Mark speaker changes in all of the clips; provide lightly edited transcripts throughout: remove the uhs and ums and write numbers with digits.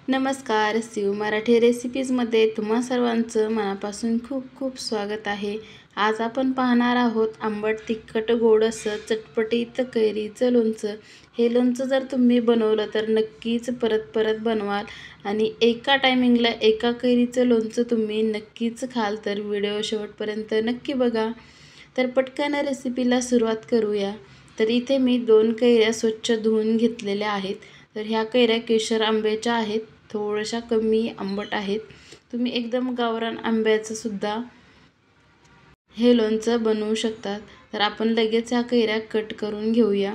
Speaker 1: नमस्कार, शिव मराठी रेसिपीजमध्ये तुम्हा सर्वांचं मनापासून खूप खूप स्वागत आहे। आज आपण पाहणार आहोत आंबट तिखट गोड असं चटपटीत कैरीचं लोणचं। हे लोणचं जर तुम्ही बनवलं तर नक्कीच परत परत बनवाल आणि एका टायमिंगला एका कैरीचं लोणचं तुम्ही नक्कीच खाल। तर व्हिडिओ शेवटपर्यंत नक्की बघा। तर पटकन रेसिपीला सुरुवात करूया। तर इथे मी 2 कैऱ्या स्वच्छ धुवून घेतलेल्या आहेत। तर ह्या कैऱ्या केशर आंब्याच्या आहेत, थोड्याशा कमी आंबट आहेत। तुम्ही एकदम गावरान आंब्याचं सुद्धा हे लोणचं बनवू शकता। तर आपण लगेच ह्या कैऱ्या कट करून घेऊया।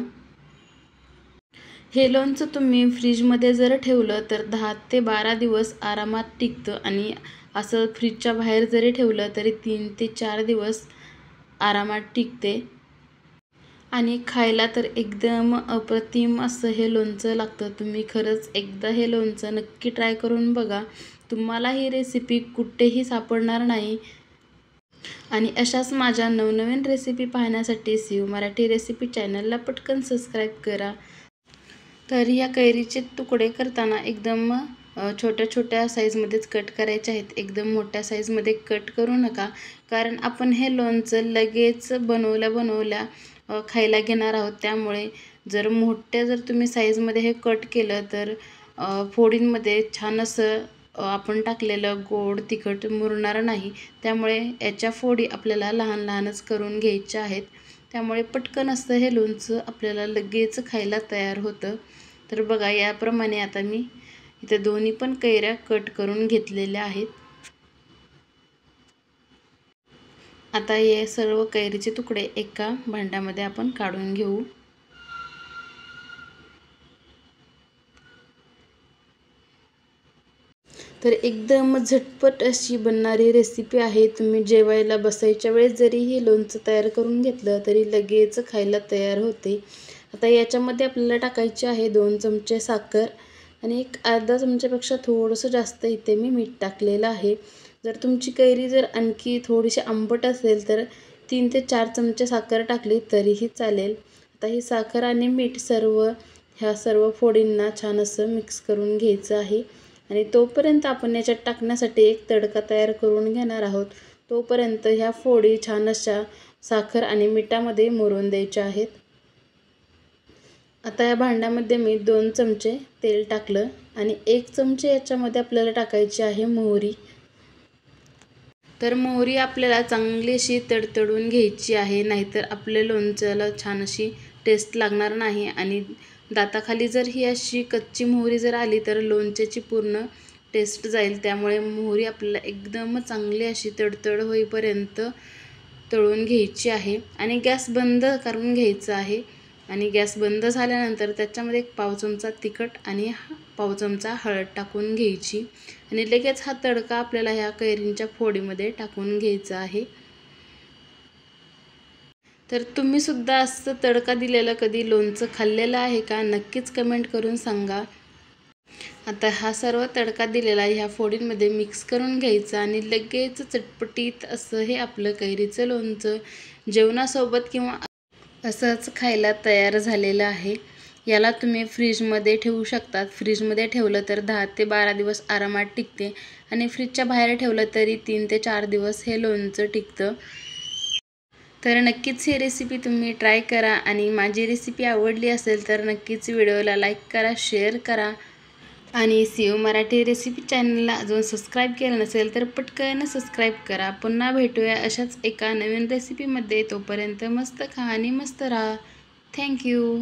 Speaker 1: हे लोणचं तुम्ही फ्रीजमध्ये जर ठेवलं तर 10 ते 12 दिवस आरामात टिकतं आणि असं फ्रीजच्या बाहेर जरी ठेवलं तरी 3 ते 4 दिवस आरामात टिकते आणि खायला तर एकदम अप्रतिम असं हे लोणचं लागतं। तुम्ही खरंच एकदा हे लोणचं नक्की ट्राय करून बघा, तुम्हाला ही रेसिपी कुठेही सापडणार नाही। आणि अशाच माझ्या नवनवीन रेसिपी पाहण्यासाठी शिव मराठी रेसिपी चॅनलला पटकन सबस्क्राईब करा। तर या कैरीचे तुकडे करताना एकदम छोट्या छोट्या साईजमध्येच कट करायचे आहेत, एकदम मोठ्या साईजमध्ये कट करू नका। कारण आपण हे लोणचं लगेच बनवल्या खायला घेणार आहोत, त्यामुळे जर तुम्ही साईजमध्ये हे कट केलं तर फोडींमध्ये छान असं आपण टाकलेलं गोड तिखट मुरणार नाही। त्यामुळे याच्या फोडी आपल्याला लहान लहानच करून घ्यायच्या आहेत, त्यामुळे पटकन असं हे लोणचं आपल्याला लगेच खायला तयार होतं। तर बघा, याप्रमाणे आता मी इथे दोन्ही पण कैऱ्या कट करून घेतलेल्या आहेत। आता हे सर्व कैरीचे तुकडे एका भांड्यामध्ये आपण काढून घेऊ। तर एकदम झटपट अशी बनणारी रेसिपी आहे। तुम्ही जेवायला बसायच्या वेळेस जरी हे लोणचं तयार करून घेतलं तरी लगेच खायला तयार होते। आता याच्यामध्ये आपल्याला टाकायचे आहे 2 चमचे साखर आणि एक अर्धा चमच्यापेक्षा थोडंसं जास्त इथे मी मीठ टाकलेलं आहे। जर तुमची कैरी जर आणखी थोडीशी आंबट असेल तर 3 ते 4 चमचे साखर टाकली तरीही चालेल। आता ही साखर आणि मीठ ह्या सर्व फोडींना छान असं मिक्स करून घ्यायचं आहे आणि तोपर्यंत आपण याच्यात टाकण्यासाठी एक तडका तयार करून घेणार आहोत। तोपर्यंत ह्या फोडी छान अशा साखर आणि मिठामध्ये मुरून द्यायच्या आहेत। आता या भांड्यामध्ये मी 2 चमचे तेल टाकलं आणि 1 चमचे याच्यामध्ये आपल्याला टाकायची आहे मोहरी। तर मोहरी आपल्याला चांगली अशी तडतडून घ्यायची आहे, नाहीतर आपल्या लोणच्याला छान अशी टेस्ट लागणार नाही आणि दाताखाली जर ही अशी कच्ची मोहरी जर आली तर लोणच्याची पूर्ण टेस्ट जाईल। त्यामुळे मोहरी आपल्याला एकदम चांगली अशी तडतड होईपर्यंत तळून घ्यायची आहे आणि गॅस बंद करून घ्यायचा आहे। आणि गॅस बंद झाल्यानंतर त्याच्यामध्ये 1 पाव चमचा तिखट आणि पाव चमचा हळद टाकून घ्यायची आणि लगेच हा तडका आपल्याला ह्या कैरींच्या फोडीमध्ये टाकून घ्यायचा आहे। तर तुम्ही सुद्धा असं तडका दिलेलं कधी लोणचं खाल्लेलं आहे का? नक्कीच कमेंट करून सांगा। आता हा सर्व तडका दिलेला ह्या फोडींमध्ये मिक्स करून घ्यायचा आणि लगेच चटपटीत असं हे आपलं कैरीचं लोणचं जेवणासोबत किंवा असंच खायला तयार झालेलं आहे। याला तुम्ही फ्रीजमध्ये ठेवू शकतात। फ्रीजमध्ये ठेवलं तर 10 ते 12 दिवस आरामात टिकते आणि फ्रीजच्या बाहेर ठेवलं तरी 3 ते 4 दिवस हे लोणचं टिकतं। तर नक्कीच ही रेसिपी तुम्ही ट्राय करा आणि माझी रेसिपी आवडली असेल तर नक्कीच व्हिडिओला लाईक करा, शेअर करा आणि शिव मराठी रेसिपी चॅनलला अजून सबस्क्राईब केलं नसेल तर पटकन सबस्क्राईब करा। पुन्हा भेटूया अशाच एका नवीन रेसिपीमध्ये। तोपर्यंत मस्त खा आणि मस्त राहा। थँक्यू।